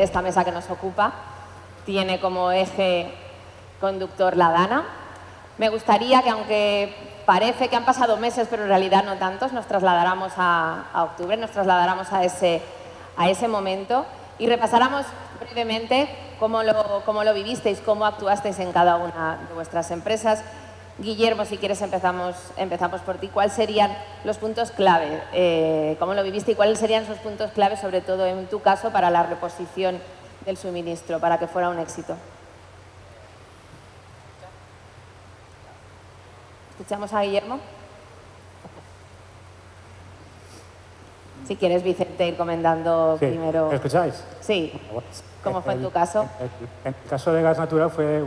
esta mesa que nos ocupa tiene como eje conductor la Dana. Me gustaría que, aunque parece que han pasado meses, pero en realidad no tantos, nos trasladáramos a octubre, nos trasladáramos a ese momento y repasáramos brevemente cómo lo vivisteis, cómo actuasteis en cada una de vuestras empresas. Guillermo, si quieres empezamos por ti. ¿Cuáles serían los puntos clave? ¿Cómo lo viviste y cuáles serían esos puntos clave, sobre todo en tu caso, para la reposición del suministro, para que fuera un éxito? ¿Escuchamos a Guillermo? Si quieres, Vicente, ir comentando primero. ¿Me escucháis? Sí. ¿Cómo fue en tu caso? En el caso de gas natural fue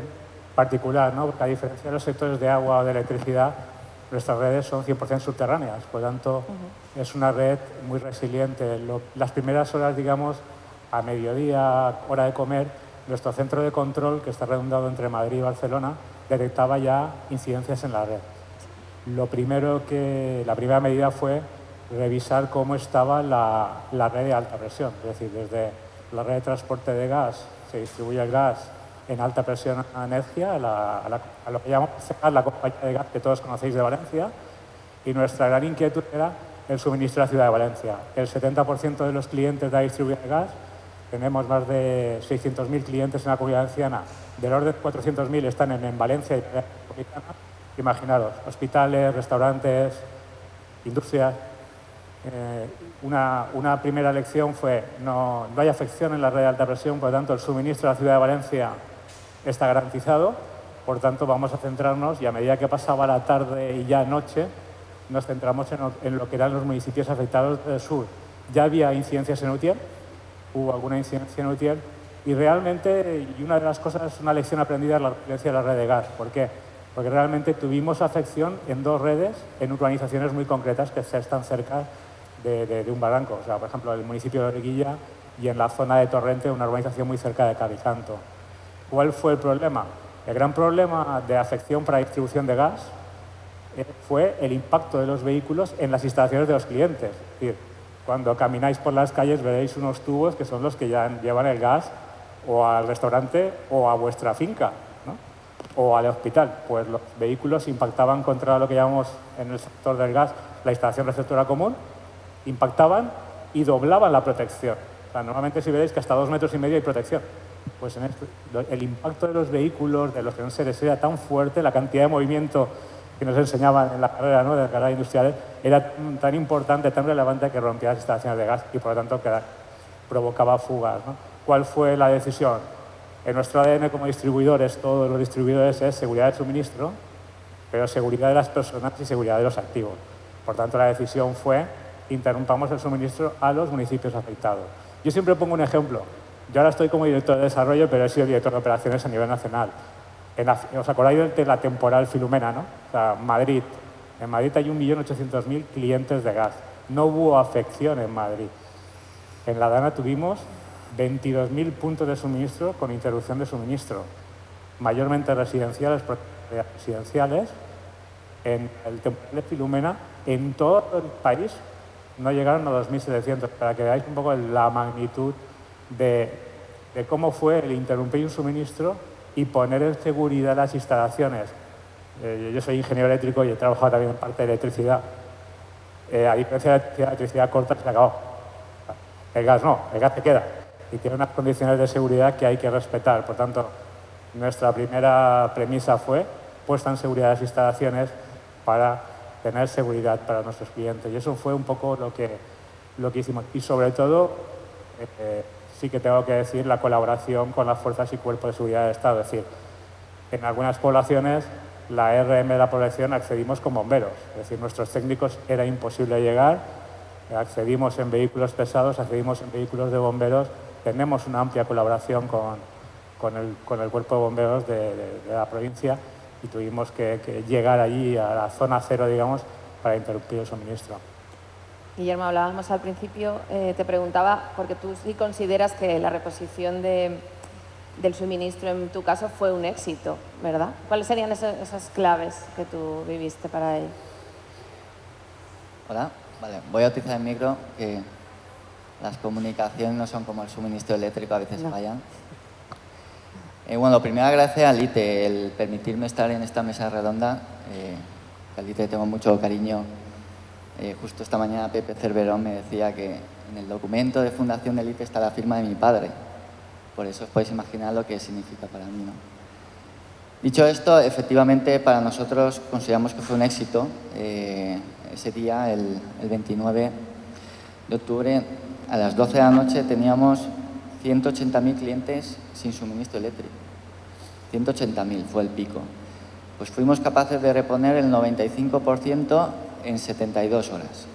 particular, ¿no? Porque a diferencia de los sectores de agua o de electricidad, nuestras redes son 100% subterráneas. Por lo tanto, es una red muy resiliente. Las primeras horas, digamos, a mediodía, hora de comer, nuestro centro de control, que está redundado entre Madrid y Barcelona, detectaba ya incidencias en la red. La primera medida fue revisar cómo estaba la red de alta presión. Es decir, desde la red de transporte de gas se distribuye el gas en alta presión a Energia, a lo que llamamos la compañía de gas que todos conocéis de Valencia, y nuestra gran inquietud era el suministro de la ciudad de Valencia. El 70% de los clientes de la distribución de gas, tenemos más de 600.000 clientes en la Comunidad Valenciana, del orden de 400.000 están en Valencia y en la Metropolitana. Imaginaros, hospitales, restaurantes, industrias. Una primera lección fue no hay afección en la red de alta presión, por lo tanto el suministro a la ciudad de Valencia está garantizado, por tanto vamos a centrarnos, y a medida que pasaba la tarde y ya noche, nos centramos en lo que eran los municipios afectados del sur. Ya había incidencias en Utiel, hubo alguna incidencia en Utiel, y realmente, y una de las cosas, una lección aprendida es la resiliencia de la red de gas. ¿Por qué? Porque realmente tuvimos afección en dos redes, en urbanizaciones muy concretas que están cerca de un barranco. O sea, por ejemplo, el municipio de Oreguilla y en la zona de Torrente, una urbanización muy cerca de Cabicanto. ¿Cuál fue el problema? El gran problema de afección para la distribución de gas fue el impacto de los vehículos en las instalaciones de los clientes. Es decir, cuando camináis por las calles veréis unos tubos que son los que ya llevan el gas o al restaurante o a vuestra finca, ¿no? O al hospital. Pues los vehículos impactaban contra lo que llamamos en el sector del gas la instalación receptora común, impactaban y doblaban la protección. O sea, normalmente si veréis que hasta 2,5 metros hay protección. Pues el impacto de los vehículos, de los que no se les era tan fuerte, la cantidad de movimiento que nos enseñaban en la carrera, ¿no?, de la carrera industrial, era tan importante, tan relevante que rompía las instalaciones de gas y por lo tanto provocaba fugas, ¿no? ¿Cuál fue la decisión? En nuestro ADN como distribuidores, todos los distribuidores, es seguridad de suministro, pero seguridad de las personas y seguridad de los activos. Por tanto, la decisión fue interrumpamos el suministro a los municipios afectados. Yo siempre pongo un ejemplo. Yo ahora estoy como director de desarrollo, pero he sido director de operaciones a nivel nacional. ¿Os acordáis de la temporal Filomena, no? O sea, Madrid. En Madrid hay 1.800.000 clientes de gas. No hubo afección en Madrid. En la Dana tuvimos 22.000 puntos de suministro con interrupción de suministro, mayormente residenciales, en el temporal de Filomena, en todo el país no llegaron a 2.700, para que veáis un poco la magnitud de cómo fue el interrumpir un suministro y poner en seguridad las instalaciones. Yo soy ingeniero eléctrico y he trabajado también en parte de electricidad. A diferencia de la electricidad corta, se acabó. El gas no, el gas se queda y tiene unas condiciones de seguridad que hay que respetar. Por tanto, nuestra primera premisa fue puesta en seguridad las instalaciones para tener seguridad para nuestros clientes. Y eso fue un poco lo que hicimos. Y sobre todo, sí que tengo que decir la colaboración con las fuerzas y cuerpos de seguridad del Estado. Es decir, en algunas poblaciones, la RM de la población accedimos con bomberos. Es decir, nuestros técnicos era imposible llegar, accedimos en vehículos pesados, accedimos en vehículos de bomberos. Tenemos una amplia colaboración con el cuerpo de bomberos de la provincia y tuvimos que llegar allí a la zona cero, digamos, para interrumpir el suministro. Guillermo, hablábamos al principio, te preguntaba, porque tú sí consideras que la reposición del suministro en tu caso fue un éxito, ¿verdad? ¿Cuáles serían esas claves que tú viviste para ello? Hola, vale, voy a utilizar el micro. Las comunicaciones no son como el suministro eléctrico, a veces fallan. Bueno, primero agradecer a Lite el permitirme estar en esta mesa redonda. A Lite tengo mucho cariño. Justo esta mañana Pepe Cerverón me decía que en el documento de fundación de Lite está la firma de mi padre. Por eso os podéis imaginar lo que significa para mí, ¿no? Dicho esto, efectivamente para nosotros consideramos que fue un éxito. Ese día, el 29 de octubre, a las 12 de la noche teníamos 180.000 clientes sin suministro eléctrico. 180.000 fue el pico. Pues fuimos capaces de reponer el 95% en 72 horas.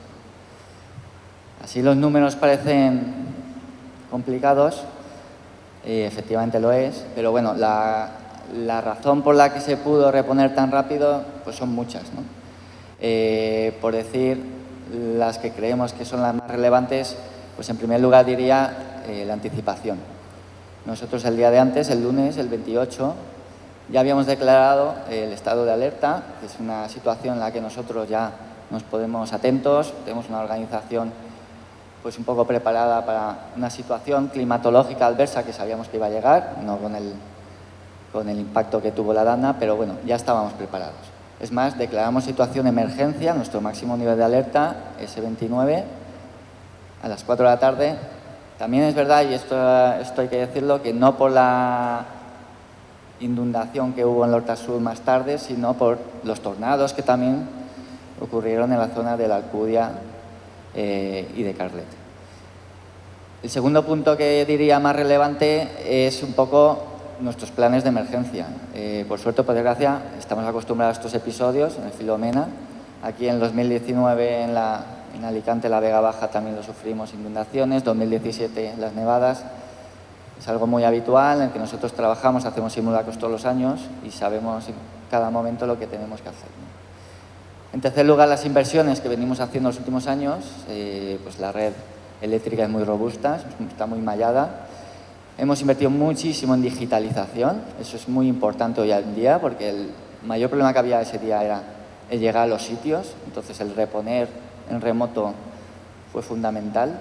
Así los números parecen complicados, efectivamente lo es, pero bueno, la razón por la que se pudo reponer tan rápido pues son muchas, ¿no? Por decir las que creemos que son las más relevantes, pues en primer lugar diría la anticipación. Nosotros el día de antes, el lunes, el 28, ya habíamos declarado el estado de alerta, que es una situación en la que nosotros ya nos ponemos atentos, tenemos una organización pues un poco preparada para una situación climatológica adversa que sabíamos que iba a llegar, no con el impacto que tuvo la Dana, pero bueno, ya estábamos preparados. Es más, declaramos situación de emergencia, nuestro máximo nivel de alerta, ese 29, a las 4 de la tarde. También es verdad, y esto hay que decirlo, que no por la inundación que hubo en Horta Sur más tarde, sino por los tornados que también ocurrieron en la zona de la Alcudia y de Carlet. El segundo punto que diría más relevante es un poco nuestros planes de emergencia. Por suerte o por desgracia, estamos acostumbrados a estos episodios en el Filomena. Aquí en 2019 en Alicante, la Vega Baja, también lo sufrimos, inundaciones. 2017 las nevadas. Es algo muy habitual en el que nosotros trabajamos, hacemos simulacros todos los años y sabemos en cada momento lo que tenemos que hacer, ¿no? En tercer lugar, las inversiones que venimos haciendo los últimos años, pues la red eléctrica es muy robusta, está muy mallada. Hemos invertido muchísimo en digitalización, eso es muy importante hoy en día porque el mayor problema que había ese día era el llegar a los sitios, entonces el reponer en remoto fue fundamental.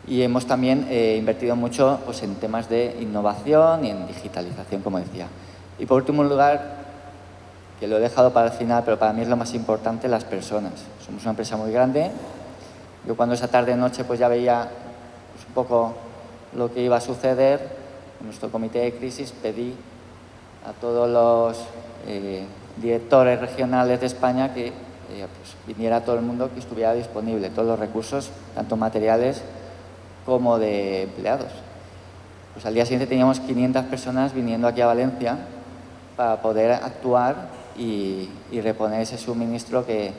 Y hemos también invertido mucho pues, en temas de innovación y en digitalización, como decía. Y por último lugar, que lo he dejado para el final, pero para mí es lo más importante, las personas. Somos una empresa muy grande. Yo cuando esa tarde-noche pues ya veía pues, un poco lo que iba a suceder, en nuestro comité de crisis pedí a todos los directores regionales de España que pues, viniera todo el mundo, que estuviera disponible, todos los recursos, tanto materiales como de empleados. Pues al día siguiente teníamos 500 personas viniendo aquí a Valencia para poder actuar y reponer ese suministro que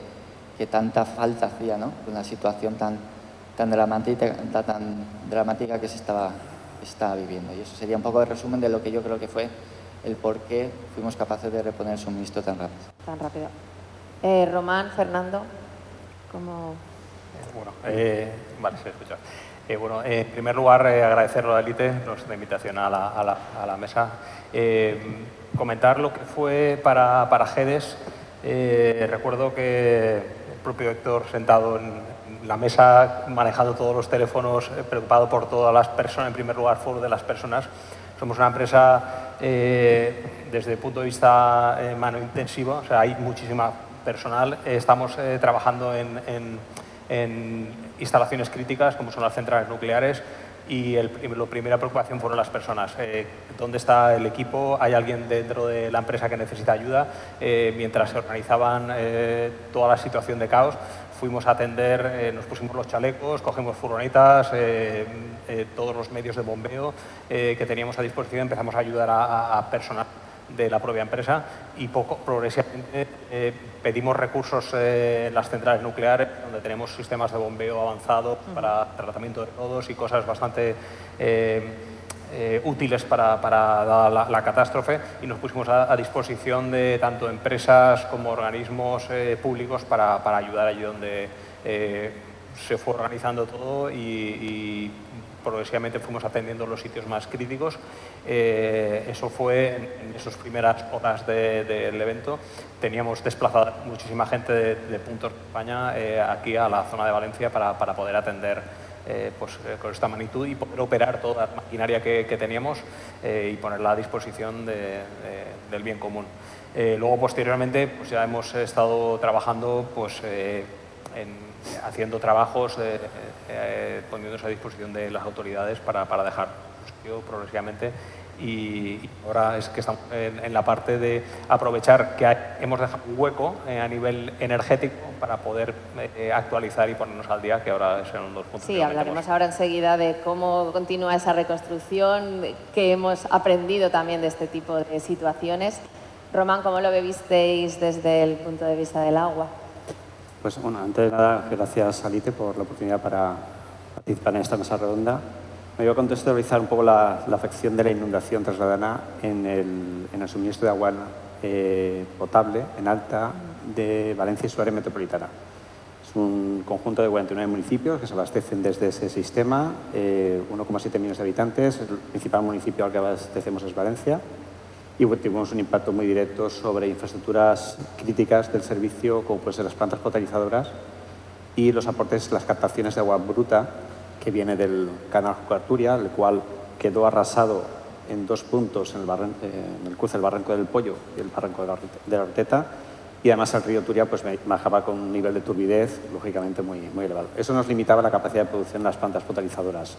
tanta falta hacía, ¿no? Con la situación tan dramática que se estaba viviendo. Y eso sería un poco de resumen de lo que yo creo que fue el por qué fuimos capaces de reponer el suministro tan rápido. Tan rápido. Román, Fernando, ¿cómo...? Bueno, vale, se escucha. Bueno, en primer lugar, agradecerlo a Lite, la invitación a la mesa. Comentar lo que fue para GEDES. Recuerdo que el propio Héctor, sentado en la mesa, manejando todos los teléfonos, preocupado por todas las personas, en primer lugar, fue de las personas. Somos una empresa desde el punto de vista mano intensivo, o sea, hay muchísima personal. Estamos trabajando en instalaciones críticas, como son las centrales nucleares, y la primera preocupación fueron las personas. ¿Dónde está el equipo? ¿Hay alguien dentro de la empresa que necesita ayuda? Mientras se organizaban toda la situación de caos, fuimos a atender, nos pusimos los chalecos, cogimos furgonetas, todos los medios de bombeo que teníamos a disposición, empezamos a ayudar a personal de la propia empresa y progresivamente pedimos recursos en las centrales nucleares, donde tenemos sistemas de bombeo avanzado para tratamiento de lodos y cosas bastante útiles para la catástrofe, y nos pusimos a disposición de tanto empresas como organismos públicos para ayudar allí donde se fue organizando todo y progresivamente fuimos atendiendo los sitios más críticos. Eso fue en esas primeras horas del evento. Teníamos desplazada muchísima gente de puntos de España aquí a la zona de Valencia para poder atender con esta magnitud y poder operar toda la maquinaria que teníamos y ponerla a disposición del bien común. Luego, posteriormente, pues ya hemos estado trabajando haciendo trabajos, poniéndose a disposición de las autoridades para dejar progresivamente. Y ahora es que estamos en la parte de aprovechar que hemos dejado un hueco a nivel energético para poder actualizar y ponernos al día, que ahora son 2 puntos. Sí, hablaremos ahora enseguida de cómo continúa esa reconstrucción, qué hemos aprendido también de este tipo de situaciones. Román, ¿cómo lo visteis desde el punto de vista del agua? Pues bueno, antes de nada, gracias a Lite por la oportunidad para participar en esta mesa redonda. Me voy a contextualizar un poco la afección de la inundación trasladana en el suministro de agua potable en alta de Valencia y su área metropolitana. Es un conjunto de 49 municipios que se abastecen desde ese sistema, 1,7 millones de habitantes. El principal municipio al que abastecemos es Valencia. Y tuvimos un impacto muy directo sobre infraestructuras críticas del servicio, como pueden ser las plantas potabilizadoras y los aportes, las captaciones de agua bruta que viene del canal Júcar-Turia, el cual quedó arrasado en 2 puntos en el cruce del Barranco del Pollo y el Barranco de la Horteta, y además el río Turia pues bajaba con un nivel de turbidez lógicamente muy elevado. Eso nos limitaba la capacidad de producción de las plantas potabilizadoras.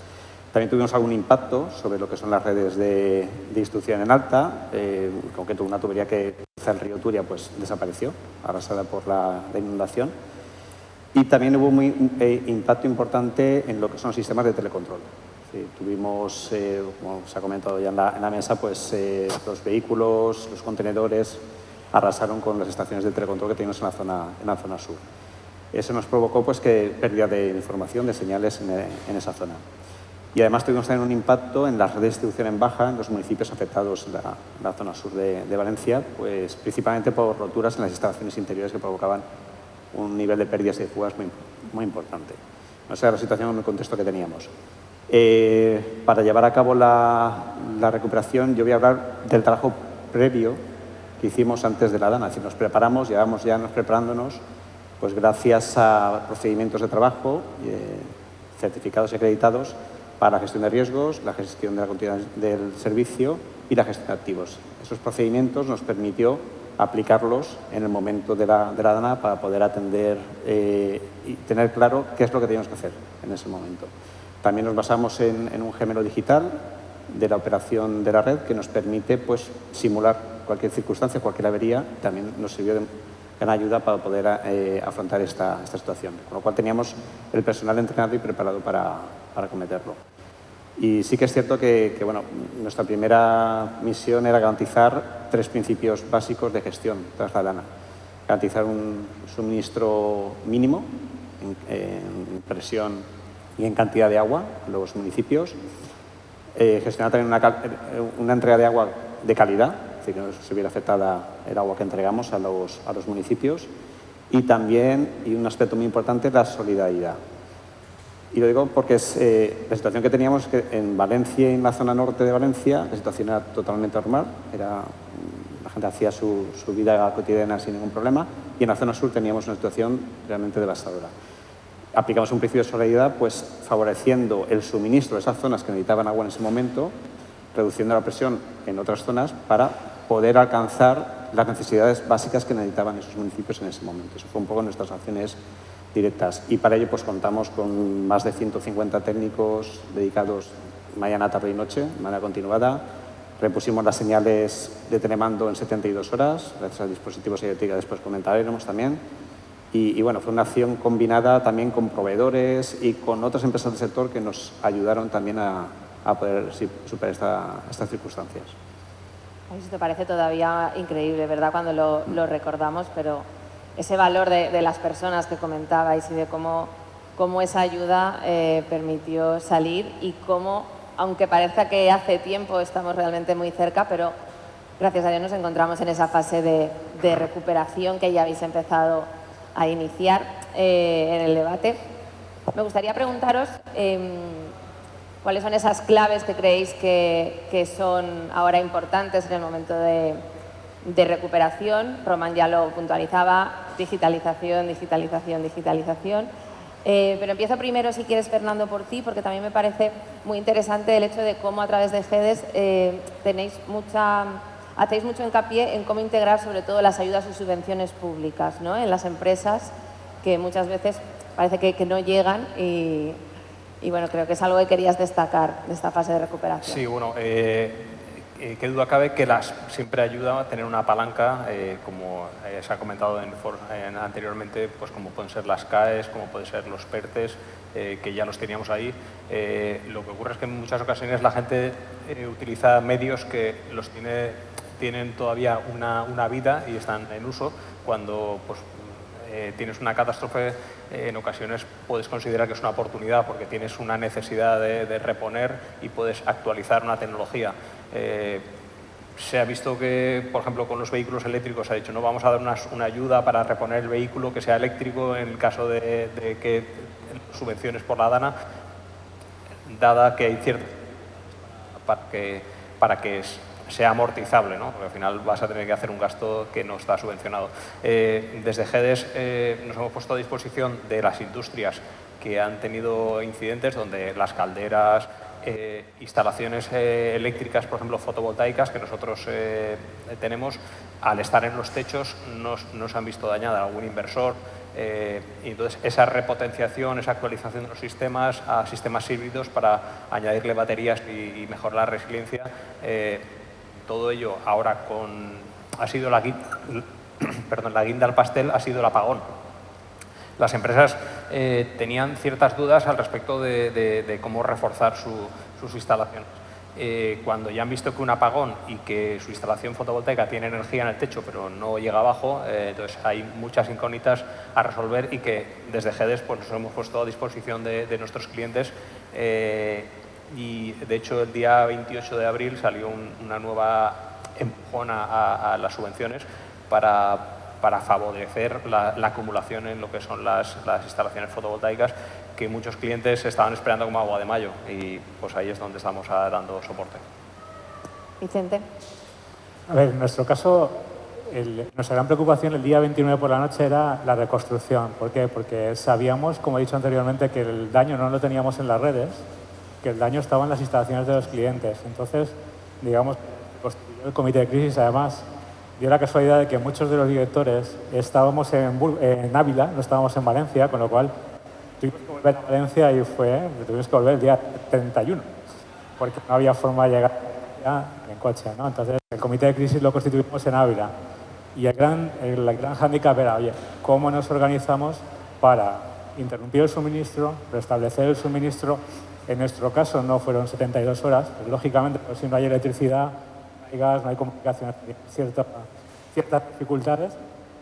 También tuvimos algún impacto sobre lo que son las redes de distribución en alta, en concreto una tubería que cruza el río Turia pues desapareció, arrasada por la inundación. Y también hubo un impacto importante en lo que son sistemas de telecontrol. Sí, tuvimos, como se ha comentado ya en la mesa, pues los vehículos, los contenedores arrasaron con las estaciones de telecontrol que teníamos en la zona sur. Eso nos provocó pues, pérdida de información, de señales en esa zona. Y además tuvimos también un impacto en la red de distribución en baja en los municipios afectados en la zona sur de Valencia, pues principalmente por roturas en las instalaciones interiores que provocaban un nivel de pérdidas y de fugas muy importante. No sé la situación en el contexto que teníamos. Para llevar a cabo la recuperación, yo voy a hablar del trabajo previo que hicimos antes de la DANA. Es decir, nos preparamos, llevamos ya preparándonos, pues gracias a procedimientos de trabajo, certificados y acreditados, para la gestión de riesgos, la gestión de la continuidad del servicio y la gestión de activos. Esos procedimientos nos permitió aplicarlos en el momento de la DANA para poder atender y tener claro qué es lo que teníamos que hacer en ese momento. También nos basamos en un gemelo digital de la operación de la red que nos permite pues, simular cualquier circunstancia, cualquier avería. También nos sirvió de gran ayuda para poder afrontar esta situación. Con lo cual teníamos el personal entrenado y preparado para acometerlo. Y sí que es cierto que bueno, nuestra primera misión era garantizar 3 principios básicos de gestión tras la DANA. Garantizar un suministro mínimo en presión y en cantidad de agua a los municipios. Gestionar también una entrega de agua de calidad, es decir, que no se viera afectada el agua que entregamos a los municipios. Y también, y un aspecto muy importante, la solidaridad. Y lo digo porque la situación que teníamos es que en Valencia y en la zona norte de Valencia la situación era totalmente normal, la gente hacía su vida cotidiana sin ningún problema, y en la zona sur teníamos una situación realmente devastadora. Aplicamos un principio de solidaridad pues, favoreciendo el suministro de esas zonas que necesitaban agua en ese momento, reduciendo la presión en otras zonas para poder alcanzar las necesidades básicas que necesitaban esos municipios en ese momento. Eso fue un poco nuestras acciones directas. Y para ello pues, contamos con más de 150 técnicos dedicados mañana, tarde y noche, de manera continuada. Repusimos las señales de telemando en 72 horas, gracias a dispositivos IoT que después comentaremos también. Y bueno, fue una acción combinada también con proveedores y con otras empresas del sector que nos ayudaron también a poder superar estas circunstancias. Eso te parece todavía increíble, ¿verdad? Cuando lo recordamos, pero ese valor de las personas que comentabais y de cómo esa ayuda permitió salir y cómo, aunque parezca que hace tiempo estamos realmente muy cerca, pero gracias a Dios nos encontramos en esa fase de recuperación que ya habéis empezado a iniciar en el debate. Me gustaría preguntaros cuáles son esas claves que creéis que son ahora importantes en el momento de recuperación. Román ya lo puntualizaba, digitalización, digitalización, digitalización. Pero empiezo primero, si quieres, Fernando, por ti, porque también me parece muy interesante el hecho de cómo a través de GEDES hacéis mucho hincapié en cómo integrar sobre todo las ayudas y subvenciones públicas, ¿no?, en las empresas, que muchas veces parece que no llegan y bueno, creo que es algo que querías destacar de esta fase de recuperación. Sí, bueno, qué duda cabe que siempre ayuda a tener una palanca, como se ha comentado anteriormente, pues como pueden ser las CAEs, como pueden ser los PERTES, que ya los teníamos ahí. Lo que ocurre es que en muchas ocasiones la gente utiliza medios que tienen todavía una vida y están en uso. Cuando pues, tienes una catástrofe, en ocasiones puedes considerar que es una oportunidad porque tienes una necesidad de reponer y puedes actualizar una tecnología. Se ha visto que, por ejemplo, con los vehículos eléctricos se ha dicho no vamos a dar una ayuda para reponer el vehículo que sea eléctrico en el caso de que subvenciones por la DANA, dada que hay cierta para que sea amortizable, ¿no? Porque al final vas a tener que hacer un gasto que no está subvencionado. Desde GEDES nos hemos puesto a disposición de las industrias que han tenido incidentes donde las calderas, instalaciones eléctricas, por ejemplo, fotovoltaicas, que nosotros tenemos, al estar en los techos no se han visto dañadas, algún inversor. Y entonces, esa repotenciación, esa actualización de los sistemas a sistemas híbridos para añadirle baterías y mejorar la resiliencia, todo ello ahora ha sido la guinda al pastel, ha sido el apagón. Las empresas tenían ciertas dudas al respecto de cómo reforzar sus instalaciones. Cuando ya han visto que un apagón y que su instalación fotovoltaica tiene energía en el techo pero no llega abajo, entonces hay muchas incógnitas a resolver y que desde GEDES pues, nos hemos puesto a disposición de nuestros clientes. Y de hecho el día 28 de abril salió una nueva empujón a las subvenciones para favorecer la acumulación en lo que son las instalaciones fotovoltaicas, que muchos clientes estaban esperando como agua de mayo, y pues ahí es donde estamos dando soporte. Vicente. A ver, en nuestro caso, nuestra gran preocupación el día 29 por la noche era la reconstrucción. ¿Por qué? Porque sabíamos, como he dicho anteriormente, que el daño no lo teníamos en las redes, que el daño estaba en las instalaciones de los clientes. Entonces, digamos, el comité de crisis, además, dio la casualidad de que muchos de los directores estábamos en Ávila, no estábamos en Valencia, con lo cual tuvimos que volver a Valencia y tuvimos que volver el día 31, porque no había forma de llegar en coche, ¿no? Entonces, el comité de crisis lo constituimos en Ávila. Y el gran hándicap era, oye, ¿cómo nos organizamos para interrumpir el suministro, restablecer el suministro? En nuestro caso no fueron 72 horas, pues, lógicamente, pues, si no hay electricidad, no hay gas, no hay comunicación, ciertas dificultades,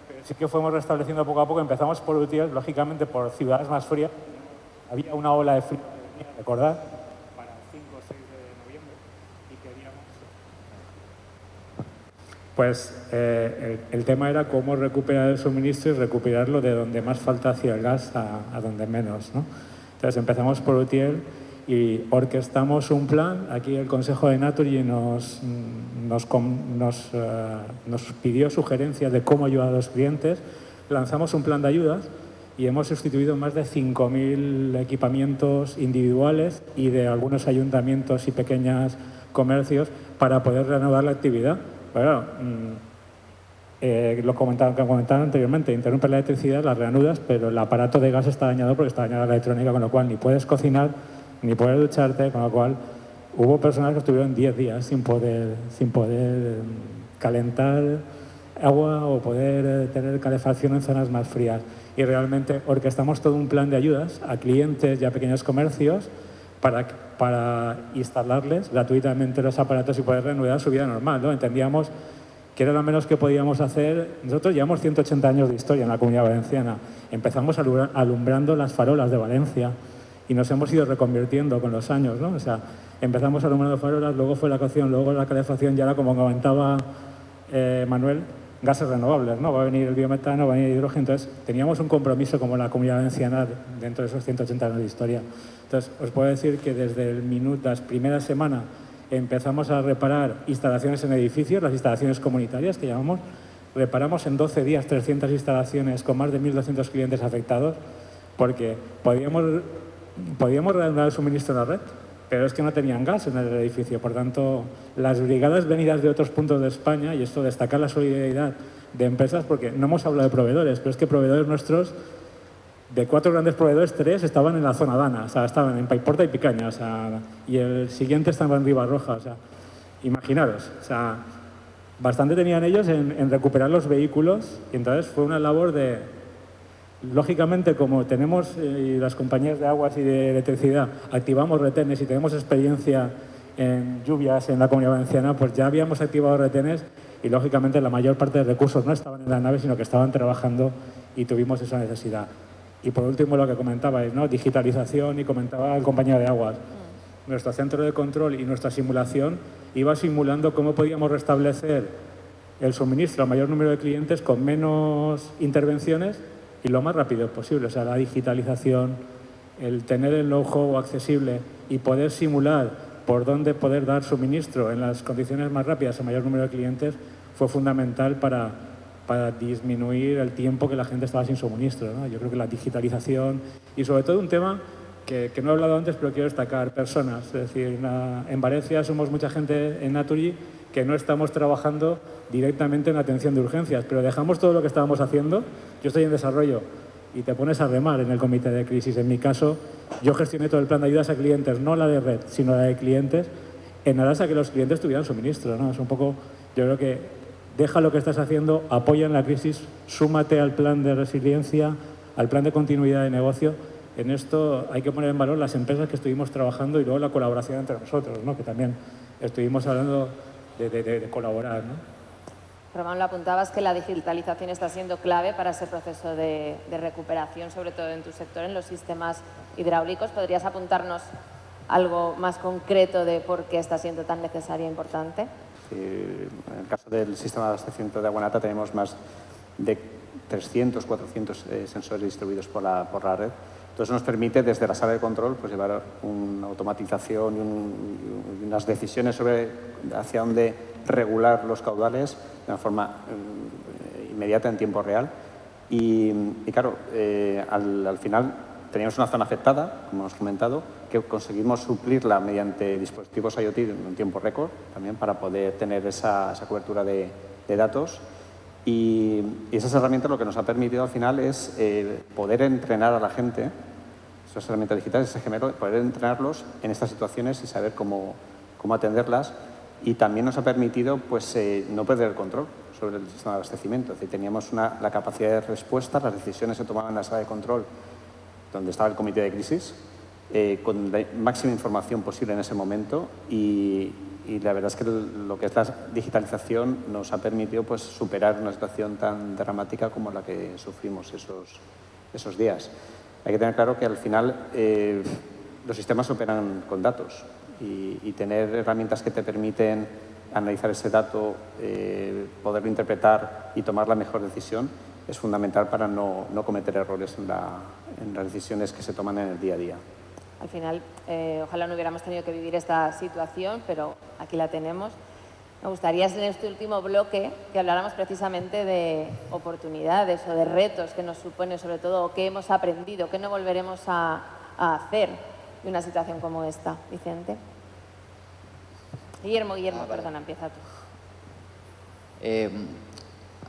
pero sí que fuimos restableciendo poco a poco. Empezamos por Utiel, lógicamente por ciudades más frías. Había una ola de frío, recordad, para el 5 o 6 de noviembre, y queríamos... Pues el tema era cómo recuperar el suministro y recuperarlo de donde más falta hacía el gas a donde menos, ¿no? Entonces empezamos por Utiel y orquestamos un plan. Aquí el Consejo de Naturgy nos pidió sugerencias de cómo ayudar a los clientes. Lanzamos un plan de ayudas y hemos sustituido más de 5.000 equipamientos individuales y de algunos ayuntamientos y pequeños comercios para poder reanudar la actividad. Pero, lo comentaban anteriormente, interrumpes la electricidad, la reanudas, pero el aparato de gas está dañado porque está dañada la electrónica, con lo cual ni puedes cocinar, ni puedes ducharte, con lo cual hubo personas que estuvieron 10 días sin poder calentar agua o poder tener calefacción en zonas más frías. Y realmente orquestamos todo un plan de ayudas a clientes y a pequeños comercios para instalarles gratuitamente los aparatos y poder reanudar su vida normal, ¿no? Entendíamos que era lo menos que podíamos hacer. Nosotros llevamos 180 años de historia en la Comunidad Valenciana. Empezamos alumbrando las farolas de Valencia y nos hemos ido reconvirtiendo con los años, ¿no? O sea, empezamos alumbrando farolas, luego fue la cocción, luego la calefacción, y ahora, como comentaba Manuel, gases renovables, ¿no? Va a venir el biometano, va a venir el hidrógeno. Entonces, teníamos un compromiso como la Comunidad Valenciana dentro de esos 180 años de historia. Entonces, os puedo decir que desde las primeras semanas empezamos a reparar instalaciones en edificios, las instalaciones comunitarias que llamamos. Reparamos en 12 días 300 instalaciones con más de 1.200 clientes afectados. porque podíamos reanudar el suministro de la red, pero es que no tenían gas en el edificio. Por tanto, las brigadas venidas de otros puntos de España, y esto destacar la solidaridad de empresas, porque no hemos hablado de proveedores, pero es que proveedores nuestros, de 4 grandes proveedores, 3 estaban en la zona Dana, o sea, estaban en Paiporta y Picaña, o sea, y el siguiente estaba en Ribarroja, o sea, imaginaros, o sea, bastante tenían ellos en recuperar los vehículos, y entonces fue una labor de, lógicamente, como tenemos, y las compañías de aguas y de electricidad, activamos retenes y tenemos experiencia en lluvias en la Comunidad Valenciana, pues ya habíamos activado retenes y, lógicamente, la mayor parte de recursos no estaban en la nave, sino que estaban trabajando y tuvimos esa necesidad. Y, por último, lo que comentabais, ¿no? Digitalización, y comentaba el compañero de aguas. Nuestro centro de control y nuestra simulación iba simulando cómo podíamos restablecer el suministro al mayor número de clientes con menos intervenciones y lo más rápido posible. O sea, la digitalización, el tener el know-how accesible y poder simular por dónde poder dar suministro en las condiciones más rápidas al mayor número de clientes fue fundamental para disminuir el tiempo que la gente estaba sin suministro, ¿no? Yo creo que la digitalización y, sobre todo, un tema que no he hablado antes, pero quiero destacar, personas. Es decir, en Valencia somos mucha gente en Naturgy que no estamos trabajando directamente en atención de urgencias, pero dejamos todo lo que estábamos haciendo. Yo estoy en desarrollo y te pones a remar en el comité de crisis. En mi caso, yo gestioné todo el plan de ayudas a clientes, no la de red, sino la de clientes, en aras a que los clientes tuvieran suministro, ¿no? Es un poco, yo creo que deja lo que estás haciendo, apoya en la crisis, súmate al plan de resiliencia, al plan de continuidad de negocio. En esto hay que poner en valor las empresas que estuvimos trabajando y luego la colaboración entre nosotros, ¿no? Que también estuvimos hablando de colaborar, ¿no? Román, lo apuntabas, que la digitalización está siendo clave para ese proceso de recuperación, sobre todo en tu sector, en los sistemas hidráulicos. ¿Podrías apuntarnos algo más concreto de por qué está siendo tan necesaria e importante? En el caso del sistema de abastecimiento de Aguanata tenemos más de 300, 400 sensores distribuidos por la red. Entonces nos permite, desde la sala de control, pues llevar una automatización y unas decisiones sobre hacia dónde regular los caudales de una forma inmediata, en tiempo real. Y claro, al final teníamos una zona afectada, como hemos comentado, que conseguimos suplirla mediante dispositivos IoT en un tiempo récord, también para poder tener esa cobertura de datos. Y esas herramientas lo que nos ha permitido al final es poder entrenar a la gente, esas herramientas digitales, ese gemelo, poder entrenarlos en estas situaciones y saber cómo atenderlas. Y también nos ha permitido, pues, no perder el control sobre el sistema de abastecimiento. Es decir, teníamos la capacidad de respuesta, las decisiones se tomaban en la sala de control, donde estaba el comité de crisis, con la máxima información posible en ese momento, y la verdad es que lo que es la digitalización nos ha permitido, pues, superar una situación tan dramática como la que sufrimos esos días. Hay que tener claro que al final los sistemas operan con datos y tener herramientas que te permiten analizar ese dato, poderlo interpretar y tomar la mejor decisión es fundamental para no cometer errores en las decisiones que se toman en el día a día. Al final, ojalá no hubiéramos tenido que vivir esta situación, pero aquí la tenemos. Me gustaría, en este último bloque, que habláramos precisamente de oportunidades o de retos que nos supone, sobre todo, qué hemos aprendido, qué no volveremos a hacer de una situación como esta. Vicente. Guillermo, vale. Perdona, empieza tú.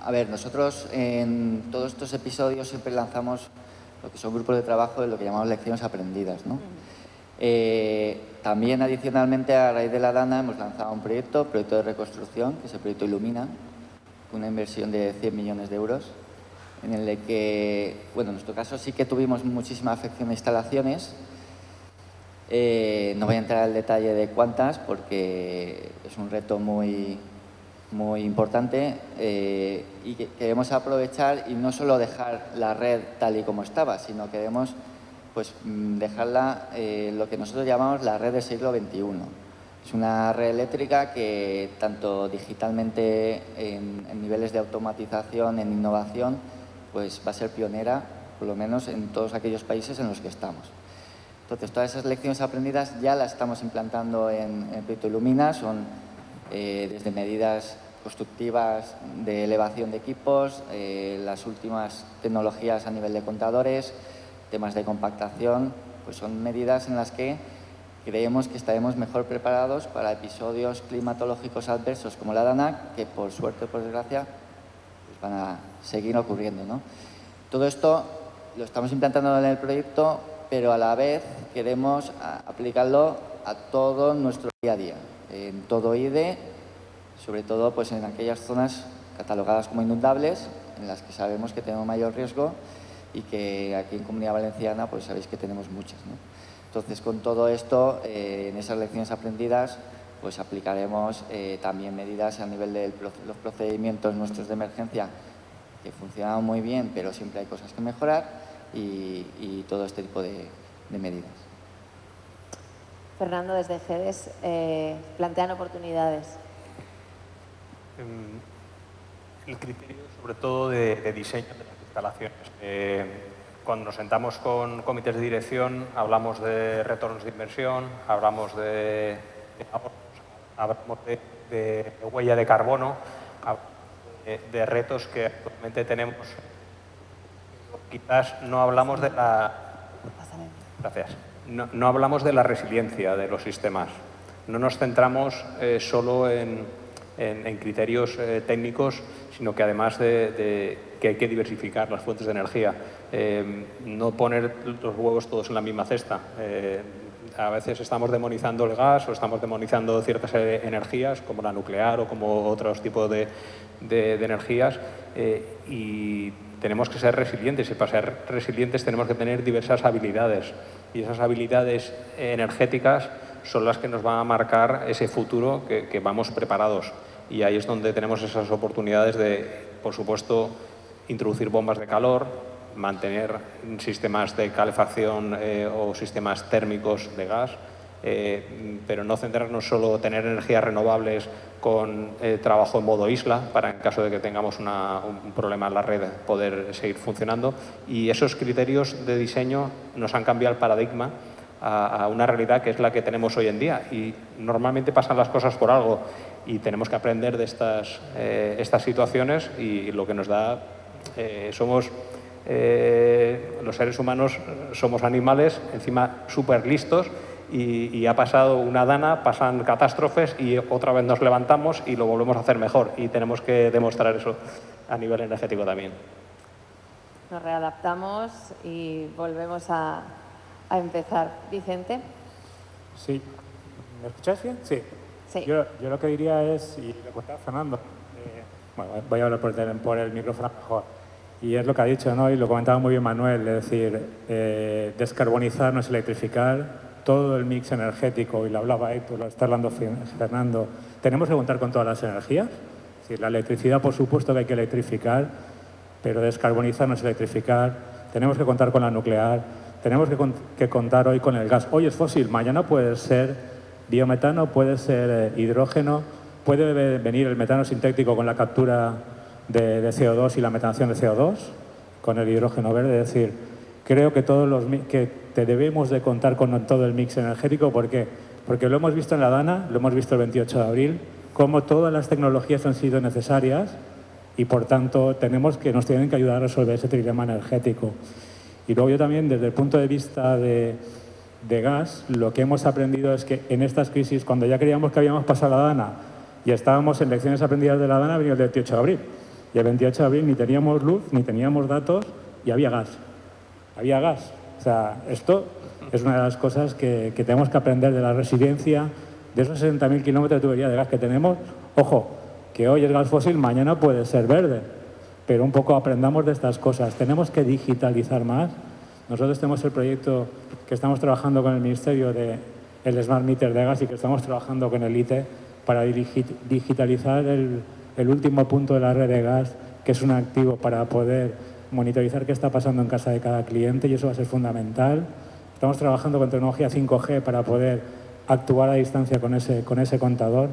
A ver, nosotros en todos estos episodios siempre lanzamos lo que son grupos de trabajo de lo que llamamos lecciones aprendidas, ¿no? También, adicionalmente, a raíz de la Dana, hemos lanzado un proyecto de reconstrucción, que es el proyecto Illumina, con una inversión de 100 millones de euros, en el que, bueno, en nuestro caso sí que tuvimos muchísima afección a instalaciones. No voy a entrar al detalle de cuántas, porque es un reto muy importante, y que queremos aprovechar y no solo dejar la red tal y como estaba, sino queremos, pues, dejarla lo que nosotros llamamos la red del siglo XXI. Es una red eléctrica que, tanto digitalmente, en niveles de automatización, en innovación, pues va a ser pionera, por lo menos en todos aquellos países en los que estamos. Entonces, todas esas lecciones aprendidas ya las estamos implantando en el proyecto Illumina. Son desde medidas constructivas de elevación de equipos, las últimas tecnologías a nivel de contadores, temas de compactación, pues son medidas en las que creemos que estaremos mejor preparados para episodios climatológicos adversos como la DANA, que por suerte o por desgracia pues van a seguir ocurriendo, ¿no? Todo esto lo estamos implantando en el proyecto, pero a la vez queremos aplicarlo a todo nuestro día a día, en todo IDE, sobre todo pues en aquellas zonas catalogadas como inundables, en las que sabemos que tenemos mayor riesgo y que aquí en Comunidad Valenciana pues sabéis que tenemos muchas, ¿no? Entonces, con todo esto, en esas lecciones aprendidas, pues aplicaremos también medidas a nivel de los procedimientos nuestros de emergencia, que funcionan muy bien, pero siempre hay cosas que mejorar, y todo este tipo de medidas. Fernando, desde GEDES, plantean oportunidades. El criterio, sobre todo, de diseño de las instalaciones. Cuando nos sentamos con comités de dirección, hablamos de retornos de inversión, hablamos de ahorros, hablamos de huella de carbono, de retos que actualmente tenemos. Quizás no hablamos de la... Gracias. No hablamos de la resiliencia de los sistemas. No nos centramos solo en criterios técnicos, sino que además de que hay que diversificar las fuentes de energía. No poner los huevos todos en la misma cesta. A veces estamos demonizando el gas o estamos demonizando ciertas energías, como la nuclear o como otros tipos de energías, y tenemos que ser resilientes, y para ser resilientes tenemos que tener diversas habilidades, y esas habilidades energéticas son las que nos van a marcar ese futuro que vamos preparados, y ahí es donde tenemos esas oportunidades de, por supuesto, introducir bombas de calor, mantener sistemas de calefacción o sistemas térmicos de gas, pero no centrarnos solo en tener energías renovables con trabajo en modo isla, para en caso de que tengamos un problema en la red poder seguir funcionando. Y esos criterios de diseño nos han cambiado el paradigma a una realidad que es la que tenemos hoy en día, y normalmente pasan las cosas por algo y tenemos que aprender de estas situaciones, y lo que nos da somos los seres humanos, somos animales encima súper listos, y ha pasado una dana, pasan catástrofes y otra vez nos levantamos y lo volvemos a hacer mejor, y tenemos que demostrar eso a nivel energético también. Nos readaptamos y volvemos a empezar. Vicente. Sí. ¿Me escucháis bien? Sí. Sí. Yo lo que diría es, y lo contaba Fernando, bueno, voy a hablar por el micrófono mejor, y es lo que ha dicho, ¿no? Y lo comentaba muy bien Manuel, es decir, descarbonizar no es electrificar, todo el mix energético, y lo hablaba Héctor, lo está hablando Fernando, tenemos que contar con todas las energías. Es decir, la electricidad, por supuesto que hay que electrificar, pero descarbonizar no es electrificar, tenemos que contar con la nuclear, tenemos que contar hoy con el gas. Hoy es fósil, mañana puede ser biometano, puede ser hidrógeno, puede venir el metano sintético con la captura de CO2 y la metanación de CO2, con el hidrógeno verde. Es decir, creo que debemos de contar con todo el mix energético. ¿Por qué? Porque lo hemos visto en la DANA, lo hemos visto el 28 de abril, cómo todas las tecnologías han sido necesarias, y por tanto nos tienen que ayudar a resolver ese trilema energético. Y luego yo también, desde el punto de vista de gas, lo que hemos aprendido es que en estas crisis, cuando ya creíamos que habíamos pasado la DANA y estábamos en lecciones aprendidas de la DANA, venía el 28 de abril. Y el 28 de abril ni teníamos luz, ni teníamos datos, y había gas. Había gas. O sea, esto es una de las cosas que tenemos que aprender de la resiliencia, de esos 60.000 kilómetros de tubería de gas que tenemos. Ojo, que hoy es gas fósil, mañana puede ser verde, pero un poco aprendamos de estas cosas. Tenemos que digitalizar más. Nosotros tenemos el proyecto que estamos trabajando con el Ministerio del Smart Meter de gas, y que estamos trabajando con el ITE para digitalizar el último punto de la red de gas, que es un activo para poder monitorizar qué está pasando en casa de cada cliente, y eso va a ser fundamental. Estamos trabajando con tecnología 5G para poder actuar a distancia con ese contador,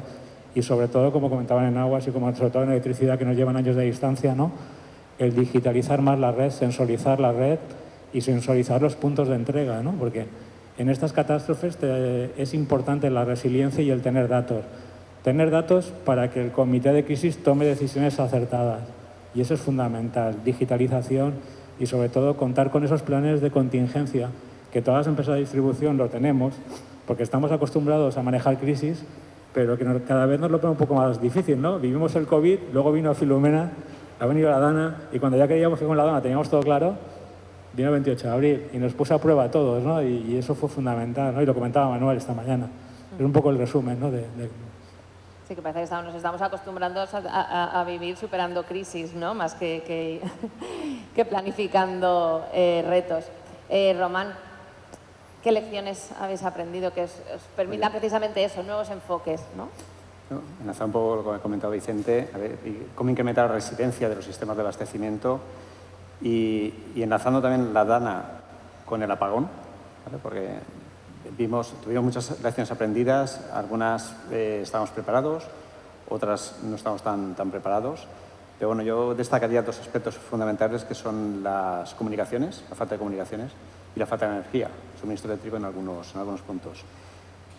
y sobre todo, como comentaban en aguas y como sobre todo en electricidad, que nos llevan años de distancia, ¿no? El digitalizar más la red, sensorizar la red y sensorizar los puntos de entrega, ¿no? Porque en estas catástrofes es importante la resiliencia y el tener datos. Tener datos para que el comité de crisis tome decisiones acertadas. Y eso es fundamental. Digitalización y sobre todo contar con esos planes de contingencia que todas las empresas de distribución lo tenemos, porque estamos acostumbrados a manejar crisis, pero que cada vez nos lo pone un poco más difícil, ¿no? Vivimos el COVID, luego vino Filomena, ha venido la Dana, y cuando ya creíamos que con la Dana teníamos todo claro, vino el 28 de abril y nos puso a prueba a todos, ¿no? Y eso fue fundamental, ¿no? Y lo comentaba Manuel esta mañana. Es un poco el resumen, ¿no? Sí, que parece que nos estamos acostumbrando a vivir superando crisis, ¿no? Más que planificando retos. Román, ¿qué lecciones habéis aprendido que os permitan precisamente eso, nuevos enfoques, ¿no? Enlazando un poco lo que ha comentado Vicente, a ver, cómo incrementar la resiliencia de los sistemas de abastecimiento y enlazando también la Dana con el apagón, ¿vale? Porque tuvimos muchas lecciones aprendidas, algunas estábamos preparados, otras no estamos tan preparados. Pero bueno, yo destacaría dos aspectos fundamentales que son las comunicaciones, la falta de comunicaciones y la falta de energía, suministro eléctrico en algunos puntos.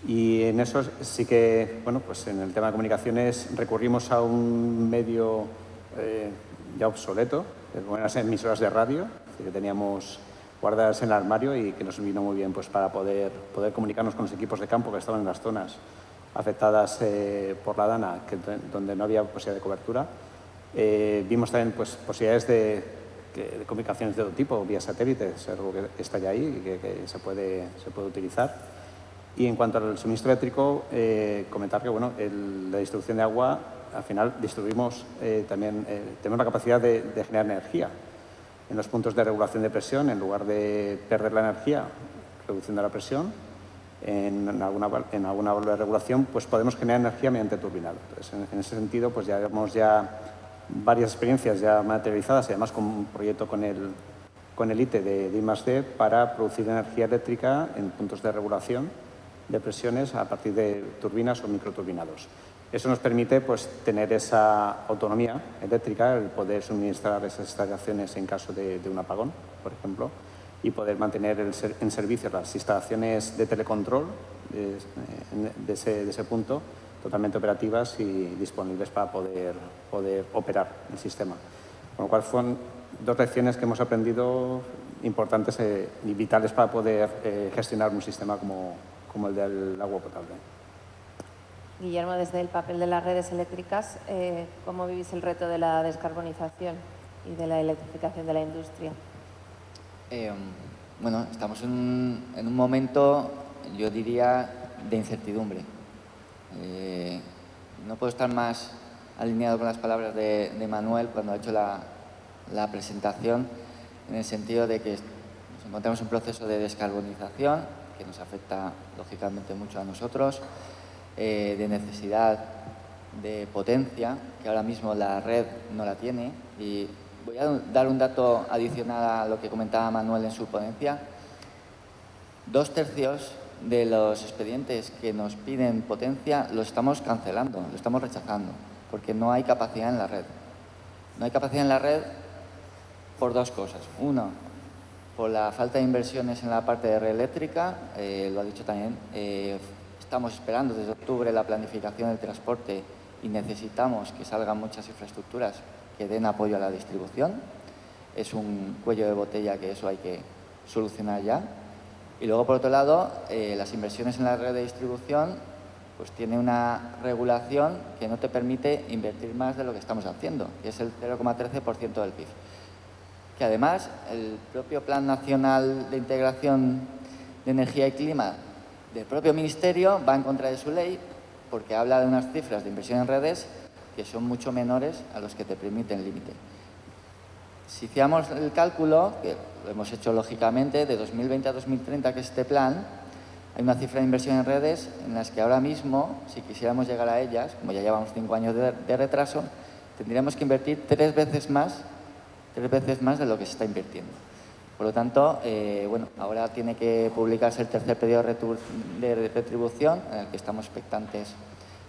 Y en eso sí que, bueno, pues en el tema de comunicaciones recurrimos a un medio ya obsoleto, que eran las emisoras de radio, que teníamos guardadas en el armario y que nos vino muy bien pues, para poder comunicarnos con los equipos de campo que estaban en las zonas afectadas por la Dana, donde no había posibilidad de cobertura. Vimos también pues, posibilidades de comunicaciones de todo tipo, vía satélite, es algo que está ya ahí y que se puede utilizar. Y en cuanto al suministro eléctrico, comentar que bueno, la distribución de agua, al final distribuimos también, tenemos la capacidad de generar energía en los puntos de regulación de presión, en lugar de perder la energía reduciendo la presión, en alguna válvula de regulación, pues podemos generar energía mediante turbinado. Entonces, en ese sentido, pues ya vemos varias experiencias ya materializadas y además con un proyecto con el ITE de I+D para producir energía eléctrica en puntos de regulación de presiones a partir de turbinas o microturbinados. Eso nos permite pues, tener esa autonomía eléctrica, el poder suministrar esas instalaciones en caso de un apagón, por ejemplo, y poder mantener en servicio las instalaciones de telecontrol de ese punto totalmente operativas y disponibles para poder operar el sistema. Con lo cual fueron dos lecciones que hemos aprendido importantes y vitales para poder gestionar un sistema como el del agua potable. Guillermo, desde el papel de las redes eléctricas, ¿cómo vivís el reto de la descarbonización y de la electrificación de la industria? Bueno, estamos en un momento, yo diría, de incertidumbre. No puedo estar más alineado con las palabras de Manuel cuando ha hecho la presentación, en el sentido de que nos encontramos en un proceso de descarbonización que nos afecta, lógicamente, mucho a nosotros, de necesidad de potencia, que ahora mismo la red no la tiene. Y voy a dar un dato adicional a lo que comentaba Manuel en su ponencia. 2/3 de los expedientes que nos piden potencia los estamos cancelando, lo estamos rechazando, porque no hay capacidad en la red. No hay capacidad en la red por dos cosas. Uno, por la falta de inversiones en la parte de red eléctrica, lo ha dicho también. Estamos esperando desde octubre la planificación del transporte y necesitamos que salgan muchas infraestructuras que den apoyo a la distribución. Es un cuello de botella que eso hay que solucionar ya. Y luego, por otro lado, las inversiones en la red de distribución pues tiene una regulación que no te permite invertir más de lo que estamos haciendo, que es el 0,13% del PIB. Que además, el propio Plan Nacional de Integración de Energía y Clima del propio Ministerio va en contra de su ley porque habla de unas cifras de inversión en redes que son mucho menores a los que te permite el límite. Si hiciéramos el cálculo, que lo hemos hecho lógicamente, de 2020 a 2030, que es este plan, hay una cifra de inversión en redes en las que ahora mismo, si quisiéramos llegar a ellas, como ya llevamos 5 años de retraso, tendríamos que invertir 3 veces más de lo que se está invirtiendo. Por lo tanto, bueno, ahora tiene que publicarse el tercer periodo de retribución, en el que estamos expectantes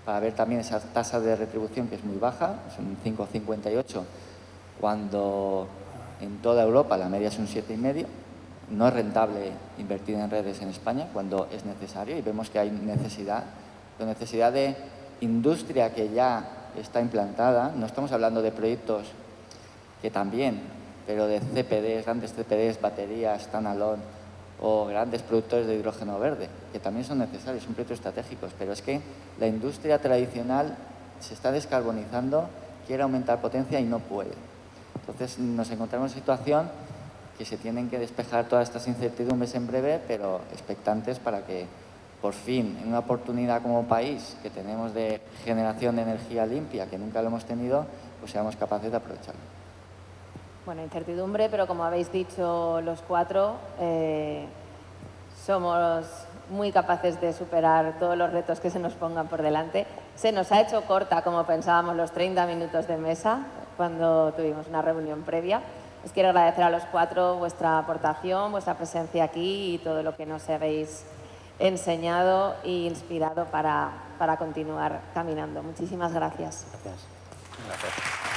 para ver también esa tasa de retribución, que es muy baja, es un 5,58, cuando en toda Europa la media es un 7,5. No es rentable invertir en redes en España cuando es necesario, y vemos que hay necesidad de industria que ya está implantada. No estamos hablando de proyectos que también pero de CPDs, grandes CPDs, baterías, standalone o grandes productores de hidrógeno verde, que también son necesarios, son proyectos estratégicos, pero es que la industria tradicional se está descarbonizando, quiere aumentar potencia y no puede. Entonces nos encontramos en situación que se tienen que despejar todas estas incertidumbres en breve, pero expectantes para que por fin, en una oportunidad como país que tenemos de generación de energía limpia, que nunca lo hemos tenido, pues seamos capaces de aprovecharlo. Bueno, incertidumbre, pero como habéis dicho los cuatro, somos muy capaces de superar todos los retos que se nos pongan por delante. Se nos ha hecho corta, como pensábamos, los 30 minutos de mesa cuando tuvimos una reunión previa. Os quiero agradecer a los cuatro vuestra aportación, vuestra presencia aquí y todo lo que nos habéis enseñado e inspirado para continuar caminando. Muchísimas gracias. Gracias. Gracias.